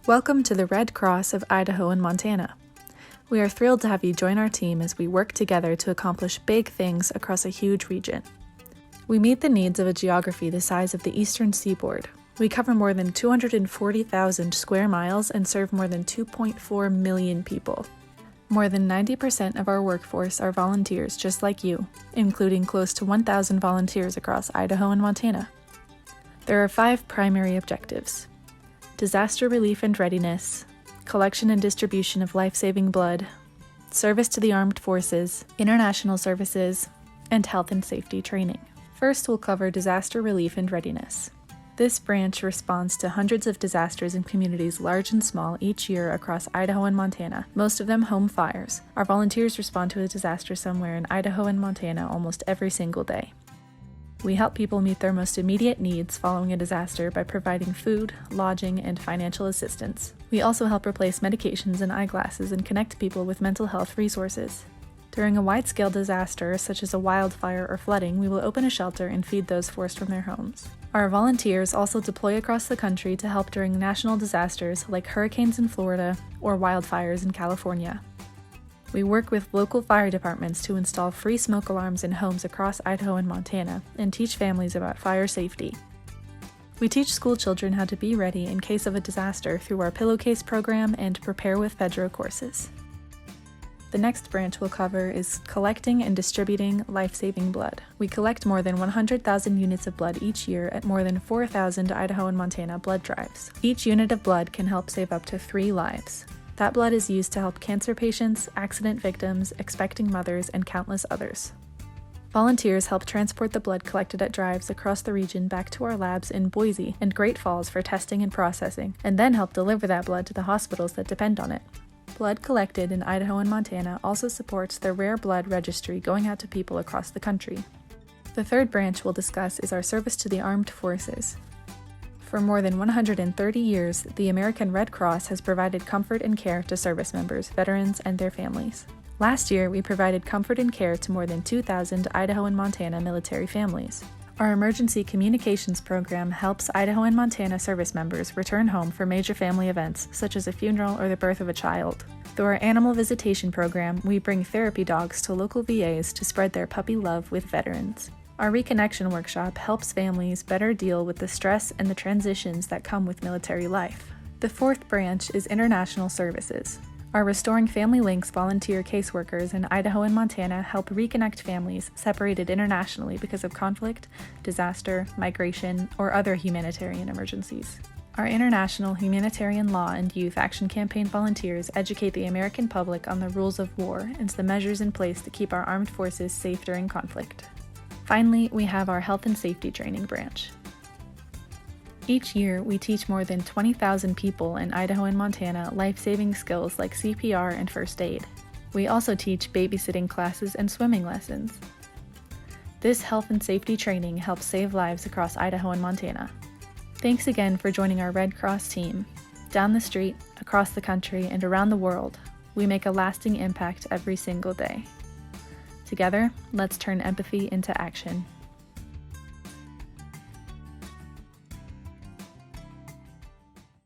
Welcome to the Red Cross of Idaho and Montana. We are thrilled to have you join our team as we work together to accomplish big things across a huge region. We meet the needs of a geography the size of the eastern seaboard. We cover more than 240,000 square miles and serve more than 2.4 million people. More than 90% of our workforce are volunteers just like you, including close to 1,000 volunteers across Idaho and Montana. There are 5 primary objectives: disaster relief and readiness, collection and distribution of life-saving blood, service to the armed forces, international services, and health and safety training. First, we'll cover disaster relief and readiness. This branch responds to hundreds of disasters in communities large and small each year across Idaho and Montana, most of them home fires. Our volunteers respond to a disaster somewhere in Idaho and Montana almost every single day. We help people meet their most immediate needs following a disaster by providing food, lodging, and financial assistance. We also help replace medications and eyeglasses and connect people with mental health resources. During a wide-scale disaster, such as a wildfire or flooding, we will open a shelter and feed those forced from their homes. Our volunteers also deploy across the country to help during national disasters like hurricanes in Florida or wildfires in California. We work with local fire departments to install free smoke alarms in homes across Idaho and Montana and teach families about fire safety. We teach school children how to be ready in case of a disaster through our pillowcase program and Prepare with Pedro courses. The next branch we'll cover is collecting and distributing life-saving blood. We collect more than 100,000 units of blood each year at more than 4,000 Idaho and Montana blood drives. Each unit of blood can help save up to 3 lives. That blood is used to help cancer patients, accident victims, expecting mothers, and countless others. Volunteers help transport the blood collected at drives across the region back to our labs in Boise and Great Falls for testing and processing, and then help deliver that blood to the hospitals that depend on it. Blood collected in Idaho and Montana also supports the rare blood registry going out to people across the country. The third branch we'll discuss is our service to the armed forces. For more than 130 years, the American Red Cross has provided comfort and care to service members, veterans, and their families. Last year, we provided comfort and care to more than 2,000 Idaho and Montana military families. Our emergency communications program helps Idaho and Montana service members return home for major family events, such as a funeral or the birth of a child. Through our animal visitation program, we bring therapy dogs to local VAs to spread their puppy love with veterans. Our Reconnection workshop helps families better deal with the stress and the transitions that come with military life. The fourth branch is international services. Our Restoring Family Links volunteer caseworkers in Idaho and Montana help reconnect families separated internationally because of conflict, disaster, migration, or other humanitarian emergencies. Our International Humanitarian Law and Youth Action Campaign volunteers educate the American public on the rules of war and the measures in place to keep our armed forces safe during conflict. Finally, we have our health and safety training branch. Each year, we teach more than 20,000 people in Idaho and Montana life-saving skills like CPR and first aid. We also teach babysitting classes and swimming lessons. This health and safety training helps save lives across Idaho and Montana. Thanks again for joining our Red Cross team. Down the street, across the country, and around the world, we make a lasting impact every single day. Together, let's turn empathy into action.